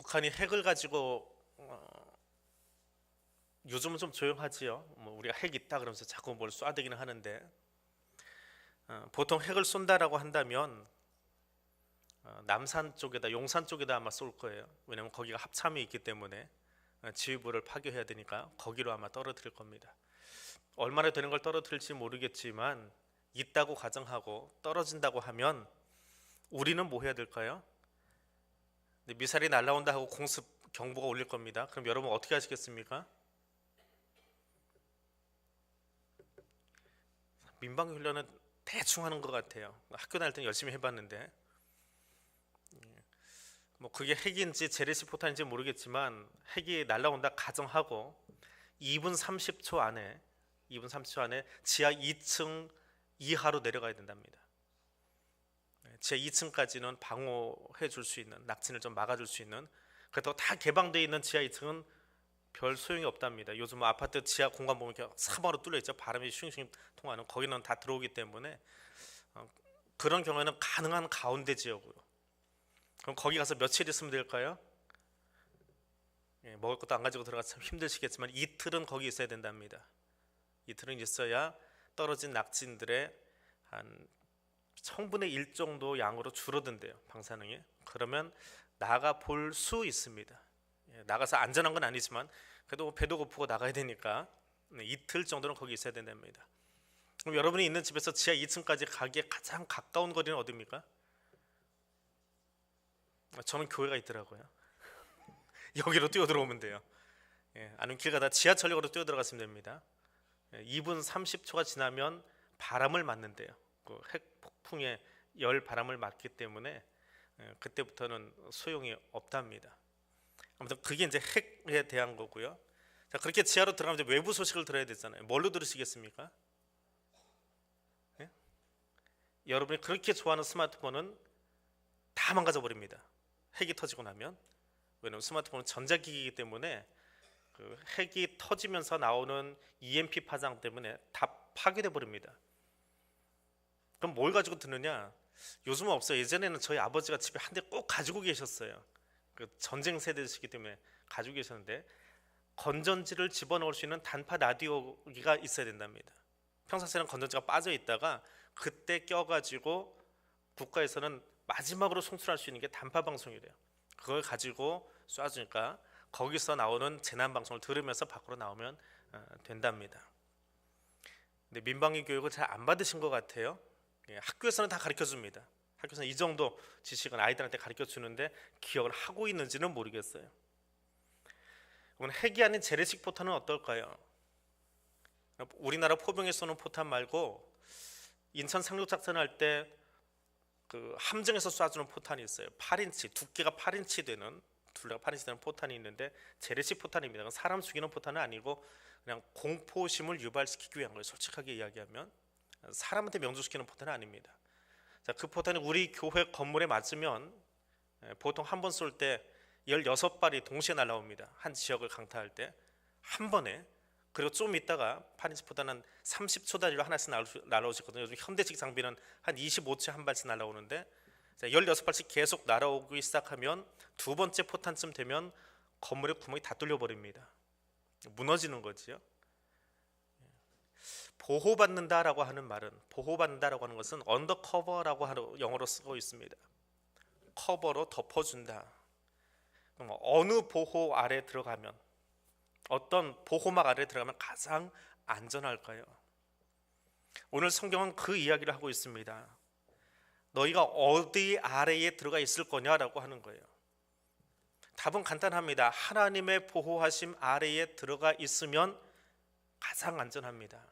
북한이 핵을 가지고 요즘은 좀 조용하지요. 뭐 우리가 핵 있다 그러면서 자꾸 뭘 쏴대기는 하는데 보통 핵을 쏜다라고 한다면 남산 쪽에다 용산 쪽에다 아마 쏠 거예요. 왜냐하면 거기가 합참이 있기 때문에 지휘부를 파괴해야 되니까 거기로 아마 떨어뜨릴 겁니다. 얼마나 되는 걸 떨어뜨릴지 모르겠지만 있다고 가정하고 떨어진다고 하면 우리는 뭐 해야 될까요? 미사일이 날라온다 하고 공습 경보가 울릴 겁니다. 그럼 여러분 어떻게 하시겠습니까? 민방위 훈련은 대충 하는 것 같아요. 학교 다닐 때는 열심히 해봤는데 뭐 그게 핵인지 재래식 포탄인지 모르겠지만 핵이 날라온다 가정하고 2분 30초 안에 지하 2층 이하로 내려가야 된답니다. 지하 2층까지는 방어해 줄 수 있는, 낙진을 좀 막아줄 수 있는, 그렇다고 다 개방되어 있는 지하 2층은 별 소용이 없답니다. 요즘 뭐 아파트 지하 공간 보면 이렇게 사방으로 뚫려 있죠. 바람이 슝슝 통하는, 거기는 다 들어오기 때문에 그런 경우에는 가능한 가운데 지역으로. 그럼 거기 가서 며칠 있으면 될까요? 먹을 것도 안 가지고 들어가서 참 힘드시겠지만 이틀은 거기 있어야 된답니다. 이틀은 있어야 떨어진 낙진들의 한 1000분의 1 정도 양으로 줄어든대요, 방사능이. 그러면 나가 볼 수 있습니다. 나가서 안전한 건 아니지만 그래도 배도 고프고 나가야 되니까 이틀 정도는 거기 있어야 된답니다. 그럼 여러분이 있는 집에서 지하 2층까지 가기에 가장 가까운 거리는 어디입니까? 저는 교회가 있더라고요. 여기로 뛰어들어오면 돼요. 아니면 길 가다 지하철역으로 뛰어들어갔으면 됩니다. 2분 30초가 지나면 바람을 맞는데요. 그 핵 폭풍의 열 바람을 맞기 때문에 그때부터는 소용이 없답니다. 아무튼 그게 이제 핵에 대한 거고요. 자, 그렇게 지하로 들어가면 이제 외부 소식을 들어야 되잖아요. 뭘로 들으시겠습니까? 여러분이 그렇게 좋아하는 스마트폰은 다 망가져 버립니다. 핵이 터지고 나면. 왜냐하면 스마트폰은 전자기기이기 때문에 그 핵이 터지면서 나오는 EMP 파장 때문에 다 파괴돼 버립니다. 그럼 뭘 가지고 듣느냐? 요즘은 없어요. 예전에는 저희 아버지가 집에 한 대 꼭 가지고 계셨어요. 그 전쟁 세대시기 때문에 가지고 계셨는데 건전지를 집어넣을 수 있는 단파 라디오기가 있어야 된답니다. 평상시에는 건전지가 빠져 있다가 그때 껴가지고 국가에서는 마지막으로 송출할 수 있는 게 단파 방송이래요. 그걸 가지고 쏴주니까 거기서 나오는 재난 방송을 들으면서 밖으로 나오면 된답니다. 근데 민방위 교육을 잘 안 받으신 것 같아요. 학교에서는 다 가르쳐 줍니다. 학교에서는 이 정도 지식은 아이들한테 가르쳐 주는데 기억을 하고 있는지는 모르겠어요. 그러면 핵이 아닌 재래식 포탄은 어떨까요? 우리나라 포병에 쏘는 포탄 말고 인천 상륙 작전할 때 그 함정에서 쏴주는 포탄이 있어요. 8인치, 두께가 8인치 되는, 둘레가 8인치 되는 포탄이 있는데 재래식 포탄입니다. 사람 죽이는 포탄은 아니고 그냥 공포심을 유발시키기 위한 거예요. 솔직하게 이야기하면 사람한테 명중시키는 포탄은 아닙니다. 자, 그 포탄이 우리 교회 건물에 맞으면 보통 한 번 쏠 때 16발이 동시에 날아옵니다. 한 지역을 강타할 때 한 번에. 그리고 좀 있다가 8인치 포탄은 30초 단위로 하나씩 날아오시거든요. 요즘 현대식 장비는 한 25초에 한 발씩 날아오는데 16발씩 계속 날아오기 시작하면 두 번째 포탄쯤 되면 건물의 구멍이 다 뚫려버립니다. 무너지는 거지요. 보호받는다라고 하는 말은, 보호받는다라고 하는 것은 언더커버라고 영어로 쓰고 있습니다. 커버로 덮어준다. 그럼 어느 보호 아래 들어가면, 어떤 보호막 아래 들어가면 가장 안전할까요? 오늘 성경은 그 이야기를 하고 있습니다. 너희가 어디 아래에 들어가 있을 거냐라고 하는 거예요. 답은 간단합니다. 하나님의 보호하심 아래에 들어가 있으면 가장 안전합니다.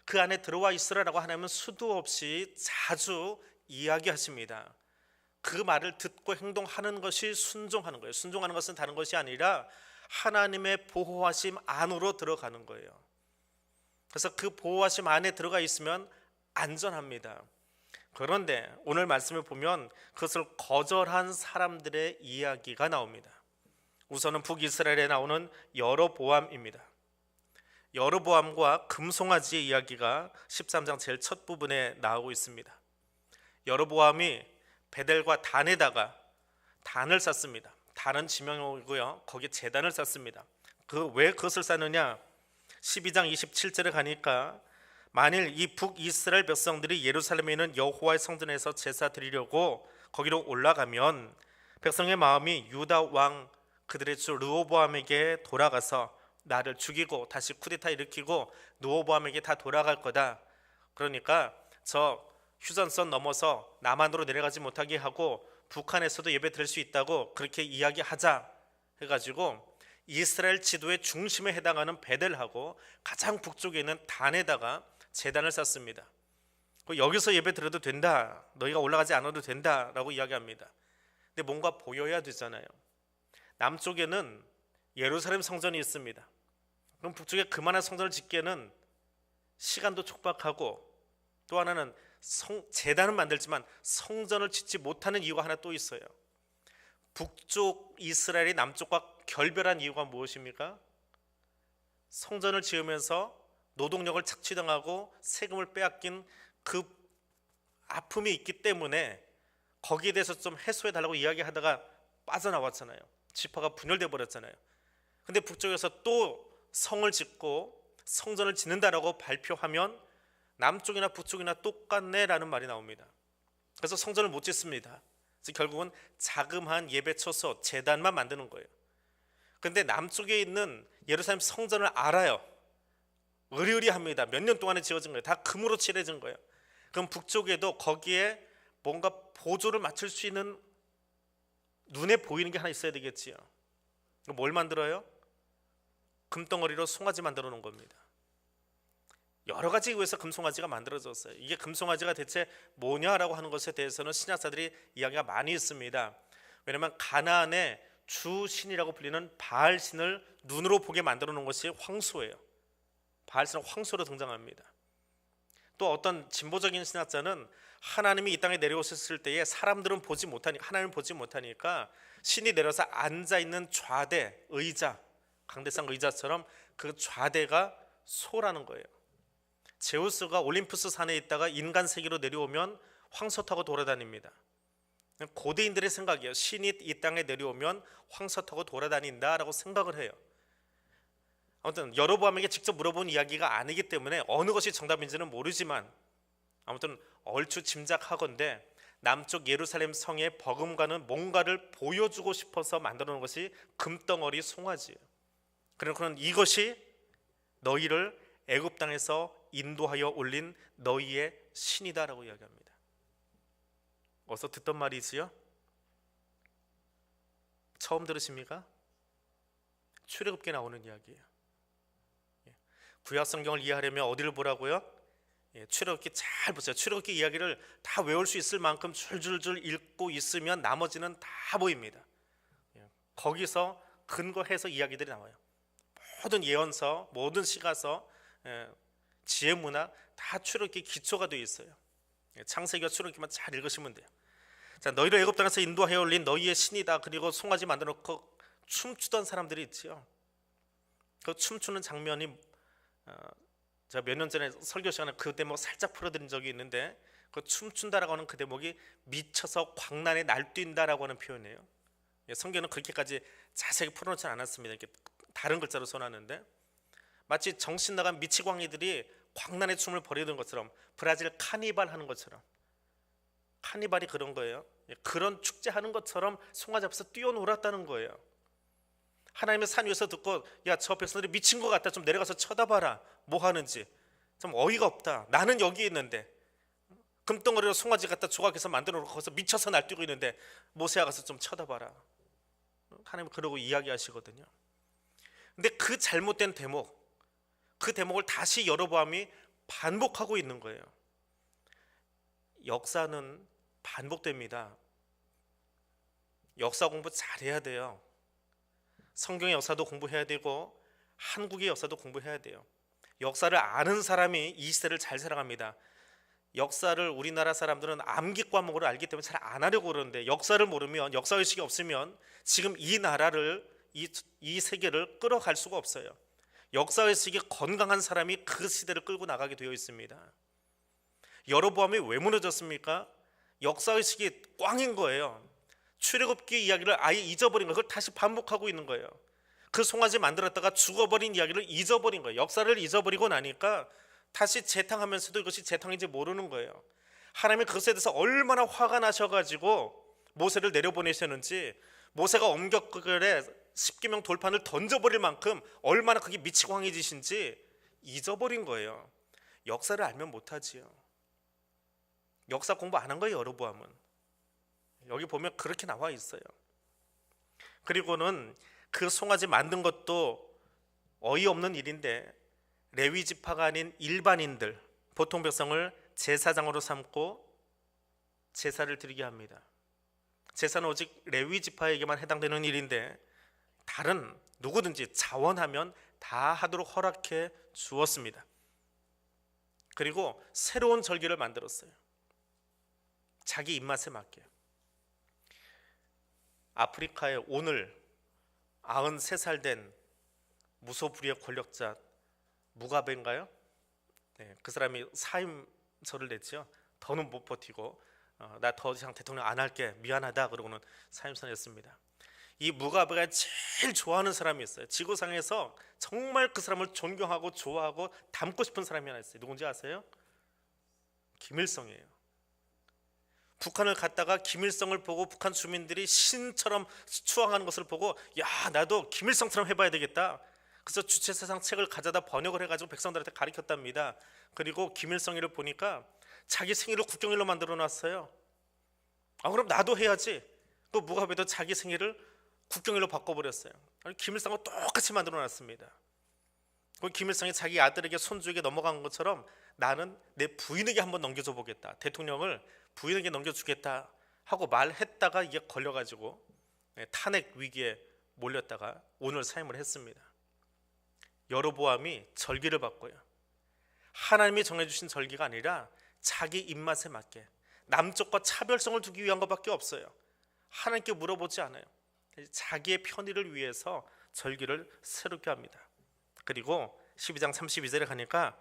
그 안에 들어와 있으라라고 하나님은 수도 없이 자주 이야기하십니다. 그 말을 듣고 행동하는 것이 순종하는 거예요. 순종하는 것은 다른 것이 아니라 하나님의 보호하심 안으로 들어가는 거예요. 그래서 그 보호하심 안에 들어가 있으면 안전합니다. 그런데 오늘 말씀을 보면 그것을 거절한 사람들의 이야기가 나옵니다. 우선은 북이스라엘에 나오는 여로보암입니다. 여로보암과 금송아지의 이야기가 13장 제일 첫 부분에 나오고 있습니다. 여로보암이 베델과 단에다가 단을 쌓습니다. 다른 지명이고요. 거기에 제단을 쌓습니다. 왜 그것을 쌓느냐? 12장 27절에 가니까 만일 이 북이스라엘 백성들이 예루살렘에 있는 여호와의 성전에서 제사 드리려고 거기로 올라가면 백성의 마음이 유다 왕 그들의 주 르호보암에게 돌아가서 나를 죽이고 다시 쿠데타 일으키고 르호보암에게 다 돌아갈 거다. 그러니까 저 휴전선 넘어서 남한으로 내려가지 못하게 하고 북한에서도 예배 드릴 수 있다고 그렇게 이야기하자 해가지고 이스라엘 지도의 중심에 해당하는 베델하고 가장 북쪽에 있는 단에다가 제단을 쌓습니다. 여기서 예배 드려도 된다, 너희가 올라가지 않아도 된다라고 이야기합니다. 근데 뭔가 보여야 되잖아요. 남쪽에는 예루살렘 성전이 있습니다. 그럼 북쪽에 그만한 성전을 짓기에는 시간도 촉박하고, 또 하나는 제단은 만들지만 성전을 짓지 못하는 이유가 하나 또 있어요. 북쪽 이스라엘이 남쪽과 결별한 이유가 무엇입니까? 성전을 지으면서 노동력을 착취당하고 세금을 빼앗긴 그 아픔이 있기 때문에 거기에 대해서 좀 해소해 달라고 이야기하다가 빠져나왔잖아요. 지파가 분열돼 버렸잖아요. 근데 북쪽에서 또 성을 짓고 성전을 짓는다라고 발표하면 남쪽이나 북쪽이나 똑같네라는 말이 나옵니다. 그래서 성전을 못 짓습니다. 그래서 결국은 자그마한 예배처소 제단만 만드는 거예요. 그런데 남쪽에 있는 예루살렘 성전을 알아요. 으리으리합니다. 몇 년 동안에 지어진 거예요. 다 금으로 칠해진 거예요. 그럼 북쪽에도 거기에 뭔가 보조를 맞출 수 있는 눈에 보이는 게 하나 있어야 되겠지요. 뭘 만들어요? 금덩어리로 송아지 만들어 놓은 겁니다. 여러 가지 이유에서 금송아지가 만들어졌어요. 이게 금송아지가 대체 뭐냐라고 하는 것에 대해서는 신학자들이 이야기가 많이 있습니다. 왜냐하면 가나안의 주신이라고 불리는 바알신을 눈으로 보게 만들어 놓은 것이 황소예요. 바알신은 황소로 등장합니다. 또 어떤 진보적인 신학자는 하나님이 이 땅에 내려오셨을 때에 사람들은 하나님을 보지 못하니까 신이 내려서 앉아있는 좌대, 의자, 강대상 의자처럼 그 좌대가 소라는 거예요. 제우스가 올림푸스 산에 있다가 인간 세계로 내려오면 황소 타고 돌아다닙니다. 고대인들의 생각이에요. 신이 이 땅에 내려오면 황소 타고 돌아다닌다라고 생각을 해요. 아무튼 여로보암에게 직접 물어본 이야기가 아니기 때문에 어느 것이 정답인지는 모르지만 아무튼 얼추 짐작하건대 남쪽 예루살렘 성의 버금가는 뭔가를 보여주고 싶어서 만들어 놓은 것이 금덩어리 송아지예요. 그러면 이것이 너희를 애굽 땅에서 인도하여 올린 너희의 신이다라고 이야기합니다. 어서 듣던 말이지요? 처음 들으십니까? 출애굽기에 나오는 이야기예요. 구약 성경을 이해하려면 어디를 보라고요? 출애굽기 잘 보세요. 출애굽기 이야기를 다 외울 수 있을 만큼 줄줄줄 읽고 있으면 나머지는 다 보입니다. 거기서 근거해서 이야기들이 나와요. 모든 예언서, 모든 시가서, 지혜문화 다 출애굽기 기초가 되어 있어요. 창세기와 출애굽기만 잘 읽으시면 돼요. 자, 너희를 애굽 땅에서 인도하여 올린 너희의 신이다. 그리고 송아지 만들어 놓고 춤추던 사람들이 있지요. 그 춤추는 장면이 제가 몇 년 전에 설교 시간에 그 대목 살짝 풀어드린 적이 있는데, 그 춤춘다라고 하는 그 대목이 미쳐서 광란에 날뛴다라고 하는 표현이에요. 성경은 그렇게까지 자세히 풀어놓지 않았습니다. 이렇게 다른 글자로 써놨는데, 마치 정신 나간 미치광이들이 광란의 춤을 벌이던 것처럼, 브라질 카니발 하는 것처럼, 카니발이 그런 거예요. 그런 축제하는 것처럼 송아지 앞에서 뛰어놀았다는 거예요. 하나님의 산 위에서 듣고, 야, 저 백성들이 미친 것 같다, 좀 내려가서 쳐다봐라, 뭐 하는지. 좀 어이가 없다. 나는 여기 있는데 금덩어리로 송아지 갖다 조각해서 만들어 놓고 거기서 미쳐서 날뛰고 있는데 모세야 가서 좀 쳐다봐라. 하나님 그러고 이야기하시거든요. 근데 그 잘못된 대목, 그 대목을 다시 여로보암이 반복하고 있는 거예요. 역사는 반복됩니다. 역사 공부 잘해야 돼요. 성경의 역사도 공부해야 되고 한국의 역사도 공부해야 돼요. 역사를 아는 사람이 이 시대를 잘 살아갑니다. 역사를 우리나라 사람들은 암기 과목으로 알기 때문에 잘 안 하려고 그러는데, 역사를 모르면, 역사의식이 없으면 지금 이 나라를, 이 세계를 끌어갈 수가 없어요. 역사의식이 건강한 사람이 그 시대를 끌고 나가게 되어 있습니다. 여로보암이 왜 무너졌습니까? 역사의식이 꽝인 거예요. 출애굽기 이야기를 아예 잊어버린 거예요. 그걸 다시 반복하고 있는 거예요. 그 송아지 만들었다가 죽어버린 이야기를 잊어버린 거예요. 역사를 잊어버리고 나니까 다시 재탕하면서도 이것이 재탕인지 모르는 거예요. 하나님이 그것에 대해서 얼마나 화가 나셔가지고 모세를 내려보내셨는지, 모세가 엄격하게 십계명 돌판을 던져버릴 만큼 얼마나 그게 미치고 황해지신지 잊어버린 거예요. 역사를 알면 못하지요. 역사 공부 안 한 거예요. 여로보암은 여기 보면 그렇게 나와 있어요. 그리고는 그 송아지 만든 것도 어이없는 일인데, 레위 지파가 아닌 일반인들, 보통 백성을 제사장으로 삼고 제사를 드리게 합니다. 제사는 오직 레위 지파에게만 해당되는 일인데 다른 누구든지 자원하면 다 하도록 허락해 주었습니다. 그리고 새로운 절기를 만들었어요. 자기 입맛에 맞게. 아프리카에 오늘 93살 된 무소불위의 권력자 무가베인가요? 네, 그 사람이 사임서를 냈죠. 더는 못 버티고 나 더 이상 대통령 안 할게, 미안하다 그러고는 사임서 냈습니다. 이 무가베가 제일 좋아하는 사람이 있어요. 지구상에서 정말 그 사람을 존경하고 좋아하고 닮고 싶은 사람이 하나 있어요. 누군지 아세요? 김일성이에요. 북한을 갔다가 김일성을 보고 북한 주민들이 신처럼 추앙하는 것을 보고, 야, 나도 김일성처럼 해봐야 되겠다. 그래서 주체사상 책을 가져다 번역을 해가지고 백성들한테 가르쳤답니다. 그리고 김일성일을 보니까 자기 생일을 국경일로 만들어 놨어요. 그럼 나도 해야지. 그 무가베도 자기 생일을 국경일로 바꿔버렸어요. 김일성과 똑같이 만들어 놨습니다. 김일성이 자기 아들에게, 손주에게 넘어간 것처럼 나는 내 부인에게 한번 넘겨줘 보겠다, 대통령을 부인에게 넘겨주겠다 하고 말했다가 이게 걸려가지고 탄핵 위기에 몰렸다가 오늘 사임을 했습니다. 여로보암이 절기를 바꿔요. 하나님이 정해주신 절기가 아니라 자기 입맛에 맞게, 남쪽과 차별성을 두기 위한 것밖에 없어요. 하나님께 물어보지 않아요. 자기의 편의를 위해서 절기를 새롭게 합니다. 그리고 12장 32절에 가니까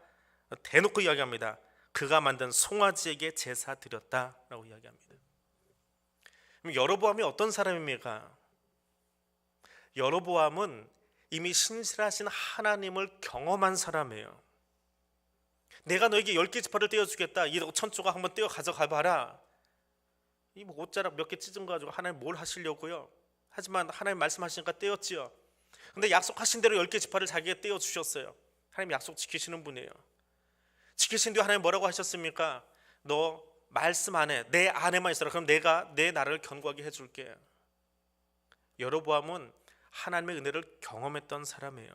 대놓고 이야기합니다. 그가 만든 송아지에게 제사 드렸다라고 이야기합니다. 그럼 여로보암이 어떤 사람입니까? 여로보암은 이미 신실하신 하나님을 경험한 사람이에요. 내가 너에게 10개 지파를 떼어주겠다, 이 1000조각 한번 떼어 가져가 봐라. 이 뭐 옷자락 몇 개 찢은 거 가지고 하나님 뭘 하시려고요? 하지만 하나님 말씀하시니까 떼었지요. 근데 약속하신 대로 10개 지파를 자기가 떼어주셨어요. 하나님 약속 지키시는 분이에요. 지키신 뒤에 하나님 뭐라고 하셨습니까? 너 말씀 안에, 내 안에만 있어라. 그럼 내가 내 나라를 견고하게 해줄게. 여로보암은 하나님의 은혜를 경험했던 사람이에요.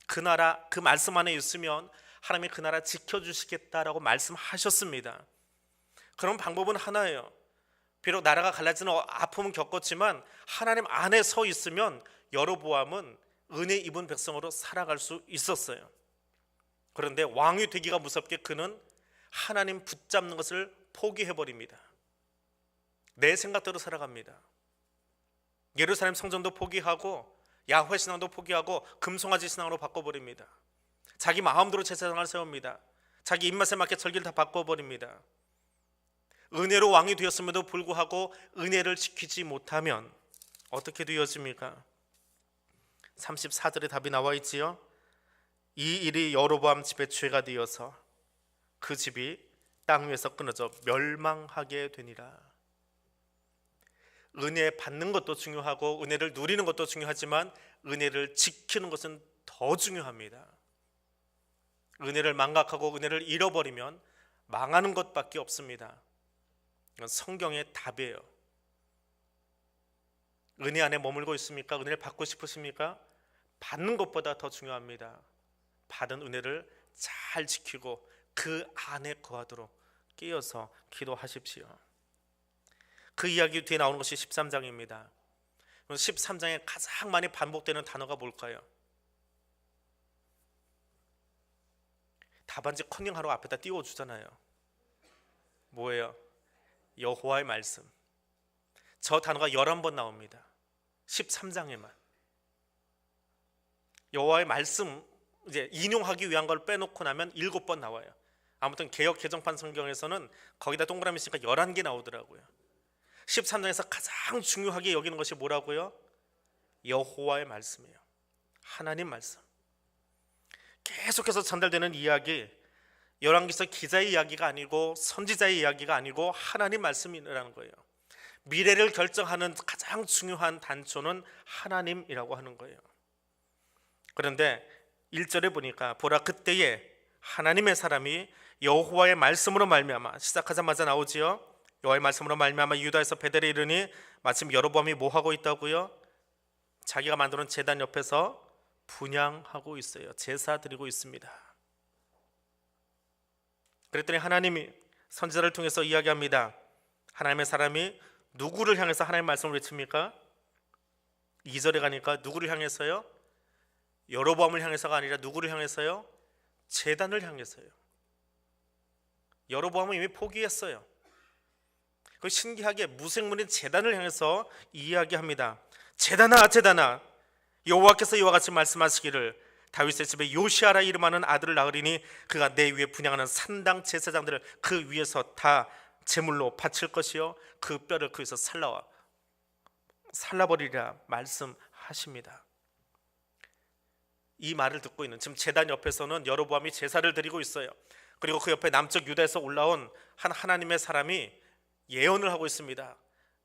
그 나라, 그 말씀 안에 있으면 하나님이 그 나라 지켜주시겠다라고 말씀하셨습니다. 그런 방법은 하나예요. 비록 나라가 갈라지는 아픔은 겪었지만 하나님 안에 서 있으면 여로보암은 은혜 입은 백성으로 살아갈 수 있었어요. 그런데 왕이 되기가 무섭게 그는 하나님 붙잡는 것을 포기해버립니다. 내 생각대로 살아갑니다. 예루살렘 성전도 포기하고 야훼 신앙도 포기하고 금송아지 신앙으로 바꿔버립니다. 자기 마음대로 제사장을 세웁니다. 자기 입맛에 맞게 절기를 다 바꿔버립니다. 은혜로 왕이 되었음에도 불구하고 은혜를 지키지 못하면 어떻게 되어집니까? 34절에 답이 나와 있지요. 이 일이 여로보암 집의 죄가 되어서 그 집이 땅 위에서 끊어져 멸망하게 되니라. 은혜 받는 것도 중요하고 은혜를 누리는 것도 중요하지만 은혜를 지키는 것은 더 중요합니다. 은혜를 망각하고 은혜를 잃어버리면 망하는 것밖에 없습니다. 이건 성경의 답이에요. 은혜 안에 머물고 있습니까? 은혜를 받고 싶으십니까? 받는 것보다 더 중요합니다. 받은 은혜를 잘 지키고 그 안에 거하도록 깨어서 기도하십시오. 그 이야기 뒤에 나오는 것이 13장입니다. 13장에 가장 많이 반복되는 단어가 뭘까요? 답안지 커닝하러 앞에다 띄워주잖아요. 뭐예요? 여호와의 말씀. 저 단어가 11번 나옵니다. 13장에만. 여호와의 말씀 이제 인용하기 위한 걸 빼놓고 나면 7번 나와요. 아무튼 개역 개정판 성경에서는 거기다 동그라미 쓰니까 11개 나오더라고요. 13장에서 가장 중요하게 여기는 것이 뭐라고요? 여호와의 말씀이에요. 하나님 말씀. 계속해서 전달되는 이야기, 열왕기서 기자의 이야기가 아니고 선지자의 이야기가 아니고 하나님 말씀이라는 거예요. 미래를 결정하는 가장 중요한 단초는 하나님이라고 하는 거예요. 그런데 1절에 보니까 보라 그때에 하나님의 사람이 여호와의 말씀으로 말미암아, 시작하자마자 나오지요. 여호와의 말씀으로 말미암아 유다에서 베델에 이르니 마침 여로보암이 뭐 하고 있다고요? 자기가 만드는 제단 옆에서 분향하고 있어요. 제사 드리고 있습니다. 그랬더니 하나님이 선지자를 통해서 이야기합니다. 하나님의 사람이 누구를 향해서 하나님의 말씀을 외칩니까? 2절에 가니까 누구를 향해서요? 여로보암을 향해서가 아니라 누구를 향해서요? 제단을 향해서요. 여로보암은 이미 포기했어요. 그 신기하게 무생물인 제단을 향해서 이야기합니다. 제단아 제단아, 여호와께서 이와 같이 말씀하시기를 다윗의 집에 요시아라 이름하는 아들을 낳으리니 그가 내 위에 분향하는 산당 제사장들을 그 위에서 다 제물로 바칠 것이요 그 뼈를 그에서 살라버리리라 말씀하십니다. 이 말을 듣고 있는 지금 제단 옆에서는 여로보암이 제사를 드리고 있어요. 그리고 그 옆에 남쪽 유다에서 올라온 한 하나님의 사람이 예언을 하고 있습니다.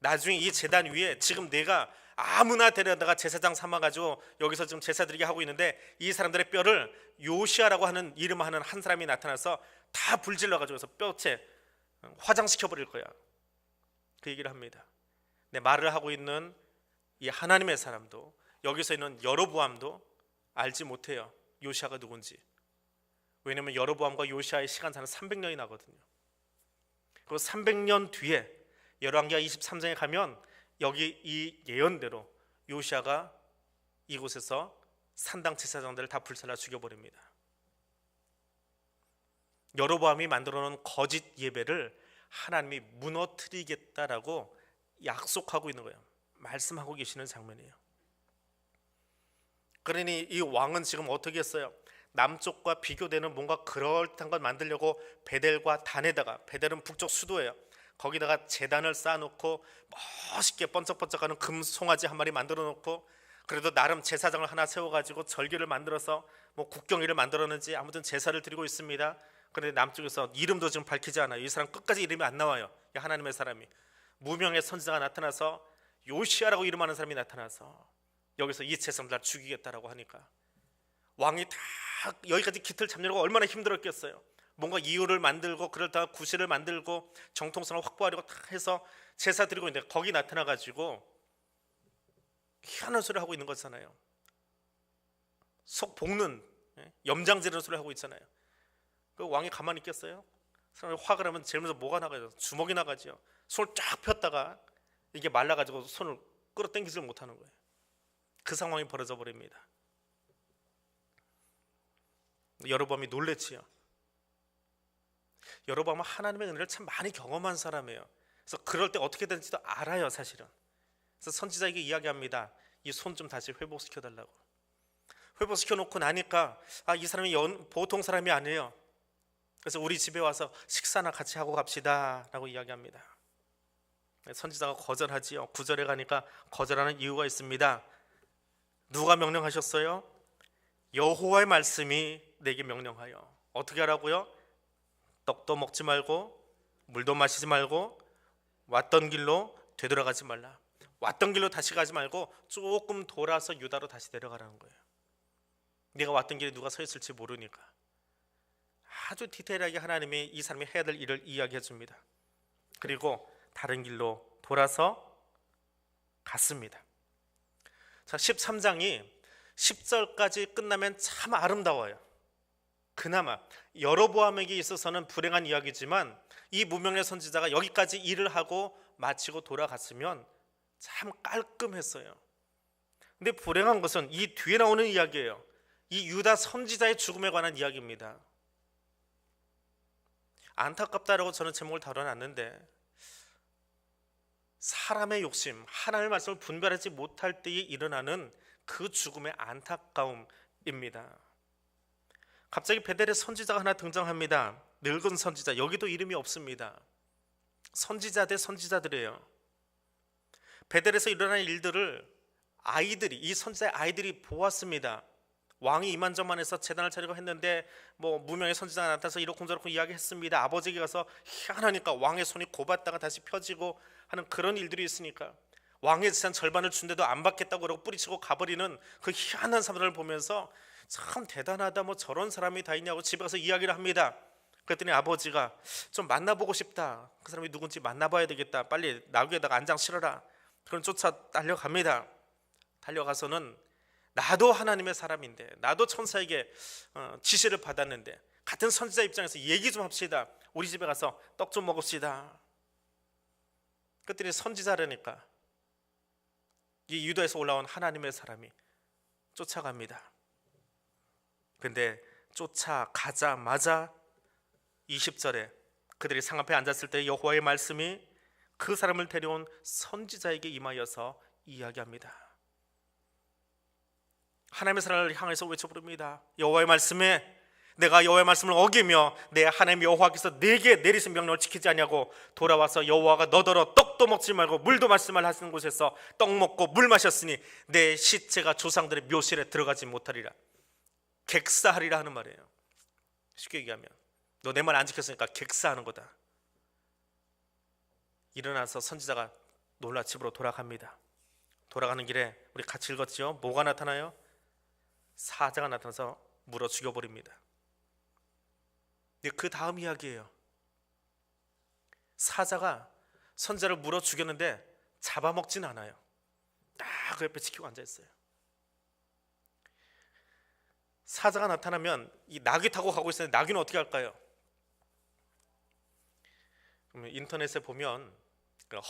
나중에 이 제단 위에 지금 내가 아무나 데려다가 제사장 삼아가지고 여기서 지금 제사 드리게 하고 있는데 이 사람들의 뼈를 요시아라고 하는 이름하는 한 사람이 나타나서 다 불질러가지고 뼈째 화장시켜 버릴 거야. 그 얘기를 합니다. 네, 말을 하고 있는 이 하나님의 사람도 여기서 있는 여로보암도 알지 못해요. 요시아가 누군지. 왜냐하면 여로보암과 요시아의 시간차는 300년이 나거든요. 그 300년 뒤에 열왕기하 23장에 가면 여기 이 예언대로 요시아가 이곳에서 산당 제사장들을 다 불살라 죽여버립니다. 여로보암이 만들어놓은 거짓 예배를 하나님이 무너뜨리겠다라고 약속하고 있는 거예요. 말씀하고 계시는 장면이에요. 그러니 이 왕은 지금 어떻게 했어요? 남쪽과 비교되는 뭔가 그럴듯한 걸 만들려고 베델과 단에다가, 베델은 북쪽 수도예요. 거기다가 제단을 쌓아놓고 멋있게 번쩍번쩍하는 금 송아지 한 마리 만들어 놓고, 그래도 나름 제사장을 하나 세워가지고 절기를 만들어서 뭐 국경일을 만들었는지 아무튼 제사를 드리고 있습니다. 그런데 남쪽에서 이름도 지금 밝히지 않아요. 이 사람 끝까지 이름이 안 나와요. 하나님의 사람이 무명의 선지자가 나타나서 요시아라고 이름하는 사람이 나타나서 여기서 이 제사장들 죽이겠다라고 하니까 왕이 다 여기까지 기틀 잡느라고 얼마나 힘들었겠어요. 뭔가 이유를 만들고 그러다가 구실을 만들고 정통성을 확보하려고 다 해서 제사 드리고 있는데 거기 나타나가지고 희한한 소리를 하고 있는 거잖아요. 속 볶는 염장지르는 소리를 하고 있잖아요. 그 왕이 가만히 있겠어요? 사람이 화가 나면 제일 먼저 뭐가 나가죠? 주먹이 나가죠. 손을 쫙 폈다가 이게 말라가지고 손을 끌어당기지 못하는 거예요. 그 상황이 벌어져 버립니다. 여로보암이 놀랬지요. 여로보암은 하나님의 은혜를 참 많이 경험한 사람이에요. 그래서 그럴 때 어떻게 되는지도 알아요, 사실은. 그래서 선지자에게 이야기합니다. 이 손 좀 다시 회복시켜 달라고. 회복시켜 놓고 나니까 이 사람이 보통 사람이 아니에요. 그래서 우리 집에 와서 식사나 같이 하고 갑시다 라고 이야기합니다. 선지자가 거절하지요. 9절에 가니까 거절하는 이유가 있습니다. 누가 명령하셨어요? 여호와의 말씀이 내게 명령하여. 어떻게 하라고요? 떡도 먹지 말고 물도 마시지 말고 왔던 길로 되돌아가지 말라. 왔던 길로 다시 가지 말고 조금 돌아서 유다로 다시 내려가라는 거예요. 네가 왔던 길에 누가 서 있을지 모르니까. 아주 디테일하게 하나님이 이 사람이 해야 될 일을 이야기해 줍니다. 그리고 다른 길로 돌아서 갔습니다. 자, 13장이 10절까지 끝나면 참 아름다워요. 그나마 여로보암에게 있어서는 불행한 이야기지만 이 무명의 선지자가 여기까지 일을 하고 마치고 돌아갔으면 참 깔끔했어요. 근데 불행한 것은 이 뒤에 나오는 이야기예요. 이 유다 선지자의 죽음에 관한 이야기입니다. 안타깝다라고 저는 제목을 다뤄놨는데, 사람의 욕심, 하나님의 말씀을 분별하지 못할 때에 일어나는 그 죽음의 안타까움입니다. 갑자기 베델에 선지자가 하나 등장합니다. 늙은 선지자, 여기도 이름이 없습니다. 선지자 대 선지자들이에요. 베델에서 일어난 일들을 이 선지자의 아이들이 보았습니다. 왕이 이만저만해서 제단을 차리고 했는데 무명의 선지자가 나타나서 이렇쿵저렇쿵 이야기했습니다. 아버지에게 가서 희한하니까 왕의 손이 곱았다가 다시 펴지고 하는 그런 일들이 있으니까 왕의 재산 절반을 준데도 안 받겠다고 그러고 뿌리치고 가버리는 그 희한한 사람들을 보면서 참 대단하다, 저런 사람이 다 있냐고 집에 가서 이야기를 합니다. 그랬더니 아버지가 좀 만나보고 싶다, 그 사람이 누군지 만나봐야 되겠다, 빨리 나귀에다가 안장 실어라. 그럼 쫓아 달려갑니다. 달려가서는 나도 하나님의 사람인데, 나도 천사에게 지시를 받았는데 같은 선지자 입장에서 얘기 좀 합시다. 우리 집에 가서 떡 좀 먹읍시다. 그랬더니 선지자라니까 이 유다에서 올라온 하나님의 사람이 쫓아갑니다. 근데 쫓아가자마자 20절에 그들이 상 앞에 앉았을 때 여호와의 말씀이 그 사람을 데려온 선지자에게 임하여서 이야기합니다. 하나님의 사람을 향해서 외쳐 부릅니다. 여호와의 말씀에 내가 여호와의 말씀을 어기며 내 하나님 여호와께서 내게 내리신 명령을 지키지 아니하고 돌아와서 여호와가 너더러 떡도 먹지 말고 물도 마시지 말라 하시는 곳에서 떡 먹고 물 마셨으니 내 시체가 조상들의 묘실에 들어가지 못하리라. 객사하리라 하는 말이에요. 쉽게 얘기하면 너 내 말 안 지켰으니까 객사하는 거다. 일어나서 선지자가 놀라 집으로 돌아갑니다. 돌아가는 길에 우리 같이 읽었죠? 뭐가 나타나요? 사자가 나타나서 물어 죽여버립니다. 그 다음 이야기예요. 사자가 선지자를 물어 죽였는데 잡아먹진 않아요. 딱 그 옆에 지키고 앉아있어요. 사자가 나타나면 이 나귀 타고 가고 있었는데 나귀는 어떻게 할까요? 그러면 인터넷에 보면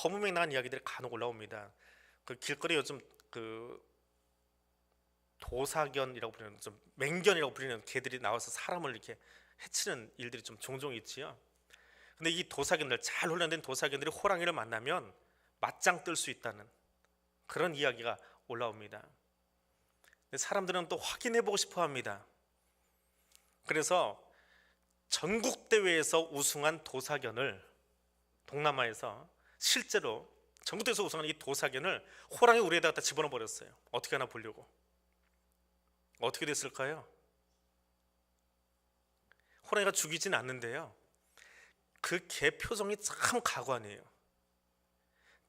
허무맹랑한 이야기들이 간혹 올라옵니다. 그 길거리에 요즘 도사견이라고 부르는, 좀 맹견이라고 부르는 개들이 나와서 사람을 이렇게 해치는 일들이 좀 종종 있지요. 근데 이 도사견들, 잘 훈련된 도사견들이 호랑이를 만나면 맞짱 뜰 수 있다는 그런 이야기가 올라옵니다. 근데 사람들은 또 확인해보고 싶어 합니다. 그래서 전국 대회에서 우승한 도사견을 동남아에서 실제로 전국 대회에서 우승한 이 도사견을 호랑이 우리에다가 다 집어넣어 버렸어요. 어떻게 하나 보려고. 어떻게 됐을까요? 호랑이가 죽이진 않는데요, 그 개 표정이 참 가관이에요.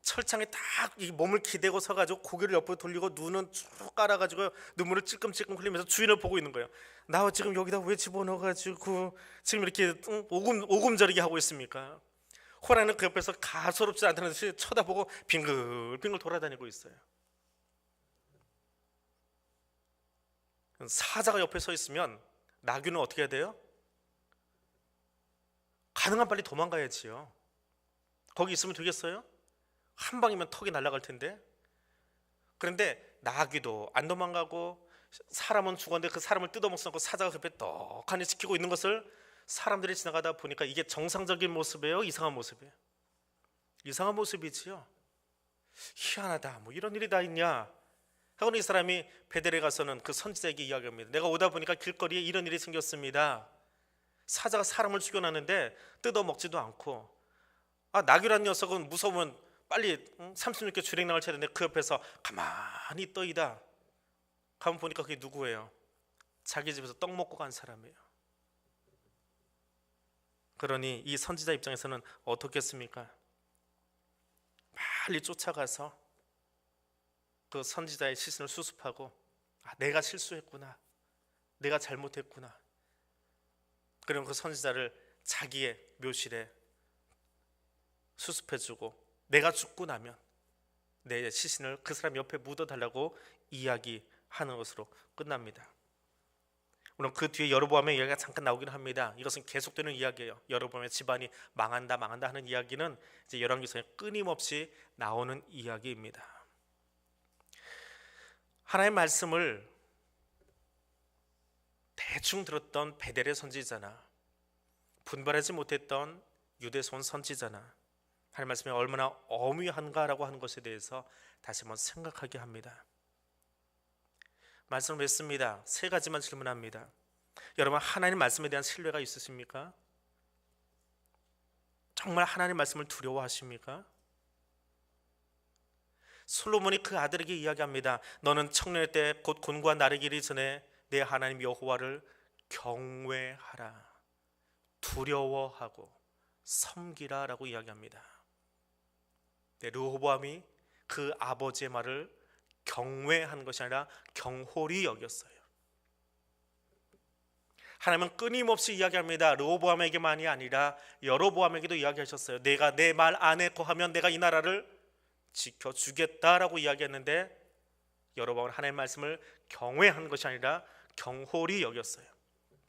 철창에 딱 이 몸을 기대고 서가지고 고개를 옆으로 돌리고 눈은 쭉 깔아가지고 눈물을 찔끔찔끔 흘리면서 주인을 보고 있는 거예요. 나 지금 여기다 왜 집어넣어가지고 지금 이렇게 오금저리게 하고 있습니까? 호랑이는 그 옆에서 가소롭지 않다는 듯이 쳐다보고 빙글빙글 돌아다니고 있어요. 사자가 옆에 서 있으면 나귀는 어떻게 해야 돼요? 가능한 빨리 도망가야지요. 거기 있으면 되겠어요? 한 방이면 턱이 날아갈 텐데. 그런데 나귀도 안 도망가고 사람은 죽었는데 그 사람을 뜯어먹고 사자가 그 옆에 떡하니 지키고 있는 것을 사람들이 지나가다 보니까 이게 정상적인 모습이에요? 이상한 모습이에요? 이상한 모습이지요. 희한하다, 이런 일이 다 있냐 하고는 이 사람이 베델에 가서는 그 선지자에게 이야기합니다. 내가 오다 보니까 길거리에 이런 일이 생겼습니다. 사자가 사람을 죽여놨는데 뜯어먹지도 않고, 나귀란 녀석은 무서우면 빨리 36개 주랭랑을 쳐야 되는데 그 옆에서 가만히 떠있다. 가면 보니까 그게 누구예요? 자기 집에서 떡 먹고 간 사람이에요. 그러니 이 선지자 입장에서는 어떻겠습니까? 빨리 쫓아가서 그 선지자의 시신을 수습하고, 내가 실수했구나, 내가 잘못했구나. 그러면 그 선지자를 자기의 묘실에 수습해주고 내가 죽고 나면 내 시신을 그 사람 옆에 묻어달라고 이야기하는 것으로 끝납니다. 물론 그 뒤에 여로보암의 이야기가 잠깐 나오긴 합니다. 이것은 계속되는 이야기예요. 여로보암의 집안이 망한다 하는 이야기는 이제 열왕기서에 끊임없이 나오는 이야기입니다. 하나님의 말씀을 대충 들었던 베델의 선지자나 분별하지 못했던 유대손 선지자나 하나님의 말씀이 얼마나 엄위한가라고 하는 것에 대해서 다시 한번 생각하게 합니다. 말씀을 맺습니다. 세 가지만 질문합니다. 여러분, 하나님 말씀에 대한 신뢰가 있으십니까? 정말 하나님 말씀을 두려워하십니까? 솔로몬이 그 아들에게 이야기합니다. 너는 청년의 때 곧 곤고한 나르기 전에 내 하나님 여호와를 경외하라, 두려워하고 섬기라 라고 이야기합니다. 르호보암이 그 아버지의 말을 경외한 것이 아니라 경홀히 여겼어요. 하나님은 끊임없이 이야기합니다. 르호보암에게만이 아니라 여로보암에게도 이야기하셨어요. 내가 내 말 안에 거하면 내가 이 나라를 지켜주겠다라고 이야기했는데 여로보암은 하나님의 말씀을 경외한 것이 아니라 경홀히 여겼어요.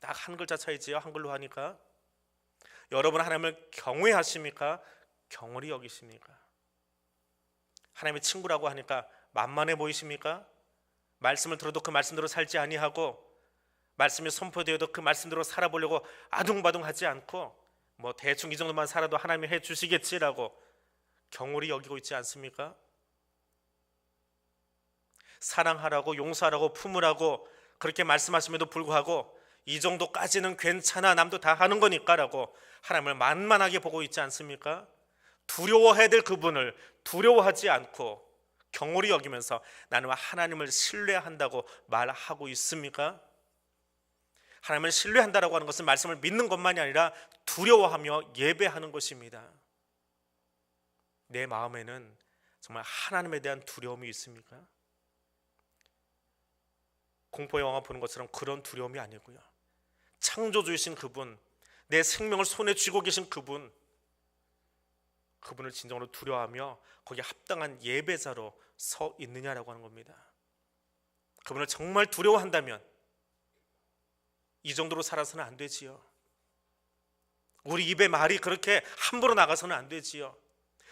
딱 한 글자 차이지요. 한글로 하니까. 여러분 하나님을 경외하십니까? 경홀히 여기십니까? 하나님의 친구라고 하니까 만만해 보이십니까? 말씀을 들어도 그 말씀대로 살지 아니하고 말씀이 선포되어도 그 말씀대로 살아보려고 아둥바둥하지 않고 뭐 대충 이 정도만 살아도 하나님이 해주시겠지라고 경홀히 여기고 있지 않습니까? 사랑하라고 용서하라고 품으라고 그렇게 말씀하심에도 불구하고 이 정도까지는 괜찮아 남도 다 하는 거니까라고 하나님을 만만하게 보고 있지 않습니까? 두려워해야 될 그분을 두려워하지 않고 경홀히 여기면서 나는 하나님을 신뢰한다고 말하고 있습니까? 하나님을 신뢰한다라고 하는 것은 말씀을 믿는 것만이 아니라 두려워하며 예배하는 것입니다. 내 마음에는 정말 하나님에 대한 두려움이 있습니까? 공포의 영화 보는 것처럼 그런 두려움이 아니고요, 창조주이신 그분, 내 생명을 손에 쥐고 계신 그분을 진정으로 두려워하며 거기에 합당한 예배자로 서 있느냐라고 하는 겁니다. 그분을 정말 두려워한다면 이 정도로 살아서는 안 되지요. 우리 입에 말이 그렇게 함부로 나가서는 안 되지요.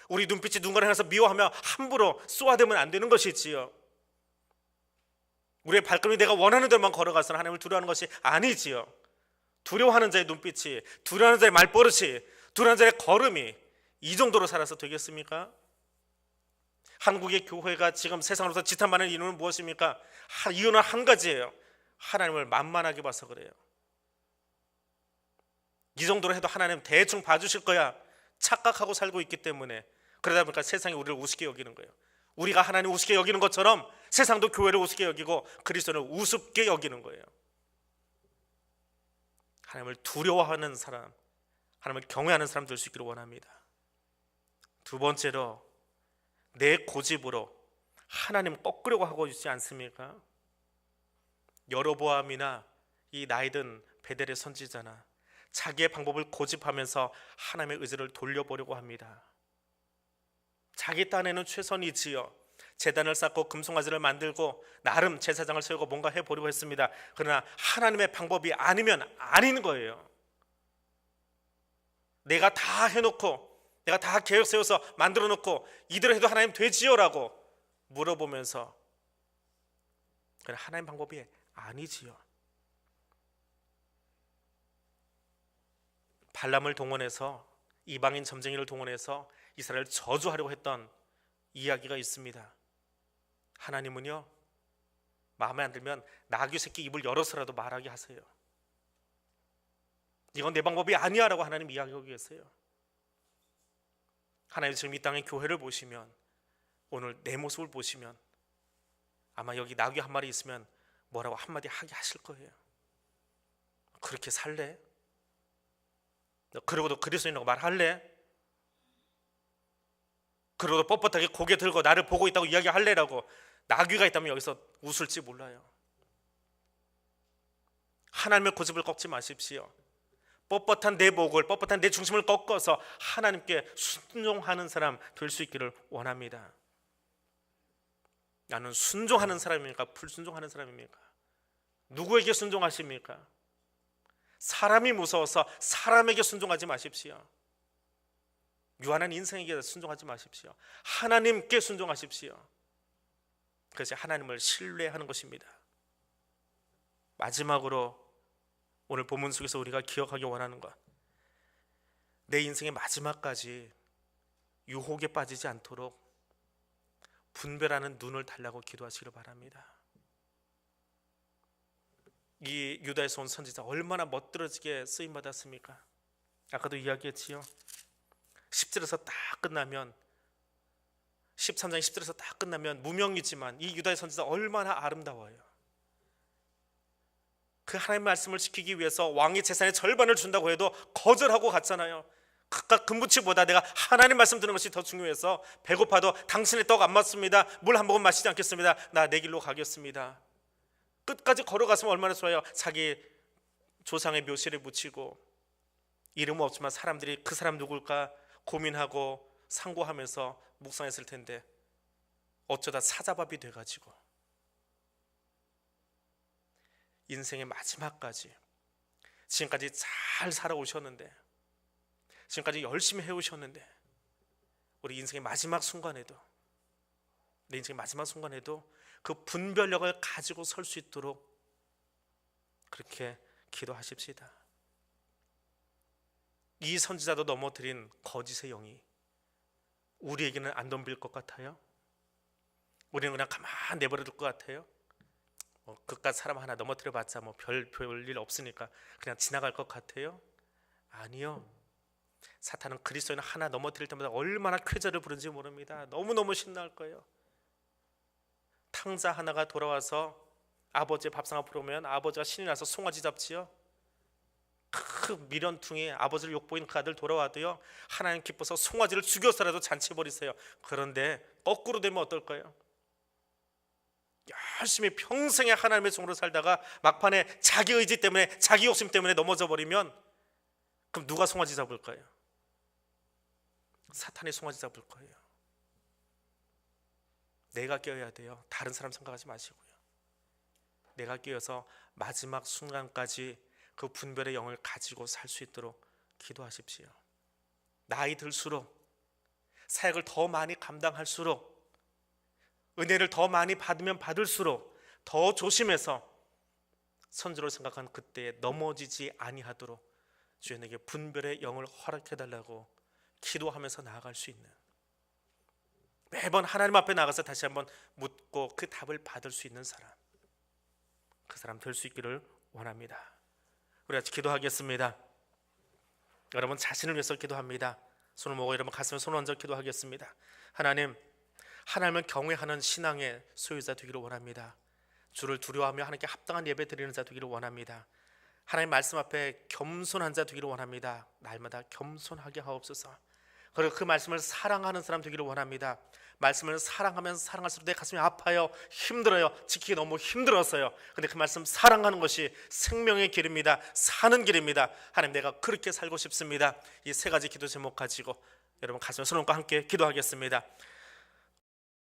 우리 눈빛이 누군가를 향해서 미워하며 함부로 쏘아대면 안 되는 것이지요. 우리의 발걸음이 내가 원하는 대로만 걸어가서는 하나님을 두려워하는 것이 아니지요. 두려워하는 자의 눈빛이, 두려워하는 자의 말버릇이, 두려워하는 자의 걸음이 이 정도로 살아서 되겠습니까? 한국의 교회가 지금 세상으로서 지탄받는 이유는 무엇입니까? 이유는 한 가지예요. 하나님을 만만하게 봐서 그래요. 이 정도로 해도 하나님 대충 봐주실 거야 착각하고 살고 있기 때문에 그러다 보니까 세상이 우리를 우습게 여기는 거예요. 우리가 하나님 우습게 여기는 것처럼 세상도 교회를 우습게 여기고 그리스도를 우습게 여기는 거예요. 하나님을 두려워하는 사람, 하나님을 경외하는 사람 될 수 있기를 원합니다. 두 번째로 내 고집으로 하나님 꺾으려고 하고 있지 않습니까? 여로보암이나 이 나이든 베델의 선지자나 자기의 방법을 고집하면서 하나님의 의지를 돌려보려고 합니다. 자기 딴에는 최선이지요. 제단을 쌓고 금송아지를 만들고 나름 제사장을 세우고 뭔가 해보려고 했습니다. 그러나 하나님의 방법이 아니면 아닌 거예요. 내가 다 해놓고 내가 다 계획 세워서 만들어 놓고 이대로 해도 하나님 되지요? 라고 물어보면서 그냥 하나님 방법이 아니지요. 발람을 동원해서 이방인 점쟁이를 동원해서 이스라엘을 저주하려고 했던 이야기가 있습니다. 하나님은요, 마음에 안 들면 나귀 새끼 입을 열어서라도 말하게 하세요. 이건 내 방법이 아니야 라고 하나님 이야기하고 계세요. 하나님 지금 이 땅의 교회를 보시면, 오늘 내 모습을 보시면 아마 여기 나귀 한 마리 있으면 뭐라고 한마디 하게 하실 거예요. 그렇게 살래? 그러고도 그리스도인이라고 말할래? 그러고도 뻣뻣하게 고개 들고 나를 보고 있다고 이야기할래라고 나귀가 있다면 여기서 웃을지 몰라요. 하나님의 고집을 꺾지 마십시오. 뻣뻣한 내 목을, 뻣뻣한 내 중심을 꺾어서 하나님께 순종하는 사람 될 수 있기를 원합니다. 나는 순종하는 사람입니까? 불순종하는 사람입니까? 누구에게 순종하십니까? 사람이 무서워서 사람에게 순종하지 마십시오. 유한한 인생에게 순종하지 마십시오. 하나님께 순종하십시오. 그것이 하나님을 신뢰하는 것입니다. 마지막으로 오늘 본문 속에서 우리가 기억하기 원하는 것, 내 인생의 마지막까지 유혹에 빠지지 않도록 분별하는 눈을 달라고 기도하시기를 바랍니다. 이 유다에서 온 선지자 얼마나 멋들어지게 쓰임받았습니까? 아까도 이야기했지요. 10절에서 딱 끝나면 13장 10절에서 딱 끝나면 무명이지만 이 유다의 선지자 얼마나 아름다워요. 그 하나님의 말씀을 지키기 위해서 왕의 재산의 절반을 준다고 해도 거절하고 갔잖아요. 각각 금부치보다 내가 하나님 말씀 듣는 것이 더 중요해서 배고파도 당신의 떡 안 맞습니다. 물 한 모금 마시지 않겠습니다. 나 내 길로 가겠습니다. 끝까지 걸어갔으면 얼마나 좋아요. 자기 조상의 묘실에 묻히고 이름은 없지만 사람들이 그 사람 누굴까 고민하고 상고하면서 묵상했을 텐데 어쩌다 사자밥이 돼가지고 인생의 마지막까지 지금까지 잘 살아오셨는데, 지금까지 열심히 해오셨는데, 우리 인생의 마지막 순간에도, 내 인생의 마지막 순간에도 그 분별력을 가지고 설 수 있도록 그렇게 기도하십시다. 이 선지자도 넘어뜨린 거짓의 영이 우리에게는 안 덤빌 것 같아요? 우리는 그냥 가만 내버려 둘 것 같아요? 그깟 사람 하나 넘어뜨려봤자 별일 없으니까 그냥 지나갈 것 같아요? 아니요. 사탄은 그리스도인 하나 넘어뜨릴 때마다 얼마나 쾌재를 부른지 모릅니다. 너무너무 신나할 거예요. 탕자 하나가 돌아와서 아버지의 밥상 앞으로 오면 아버지가 신이 나서 송아지 잡지요. 그 미련퉁이 아버지를 욕보인 그 아들 돌아와도요, 하나님 기뻐서 송아지를 죽여서라도 잔치 벌이세요. 그런데 거꾸로 되면 어떨까요? 열심히 평생에 하나님의 종으로 살다가 막판에 자기 의지 때문에, 자기 욕심 때문에 넘어져 버리면 그럼 누가 송아지 잡을까요? 사탄이 송아지 잡을 거예요. 내가 깨어야 돼요. 다른 사람 생각하지 마시고요. 내가 깨어서 마지막 순간까지 그 분별의 영을 가지고 살 수 있도록 기도하십시오. 나이 들수록, 사역을 더 많이 감당할수록, 은혜를 더 많이 받으면 받을수록 더 조심해서 선지로 생각한 그때에 넘어지지 아니하도록 주님에게 분별의 영을 허락해달라고 기도하면서 나아갈 수 있는, 매번 하나님 앞에 나가서 다시 한번 묻고 그 답을 받을 수 있는 사람, 그 사람 될 수 있기를 원합니다. 우리 같이 기도하겠습니다. 여러분 자신을 위해서 기도합니다. 손을 모으고 여러분 가슴에 손을 얹어 기도하겠습니다. 하나님, 하나님을 경외하는 신앙의 소유자 되기를 원합니다. 주를 두려워하며 하나님께 합당한 예배 드리는 자 되기를 원합니다. 하나님 말씀 앞에 겸손한 자 되기를 원합니다. 날마다 겸손하게 하옵소서. 그리고 그 말씀을 사랑하는 사람 되기를 원합니다. 말씀을 사랑하면 사랑할수록 내 가슴이 아파요. 힘들어요. 지키기 너무 힘들었어요. 근데 그 말씀 사랑하는 것이 생명의 길입니다. 사는 길입니다. 하나님, 내가 그렇게 살고 싶습니다. 이 세 가지 기도 제목 가지고 여러분 가슴에 손 얹고 함께 기도하겠습니다.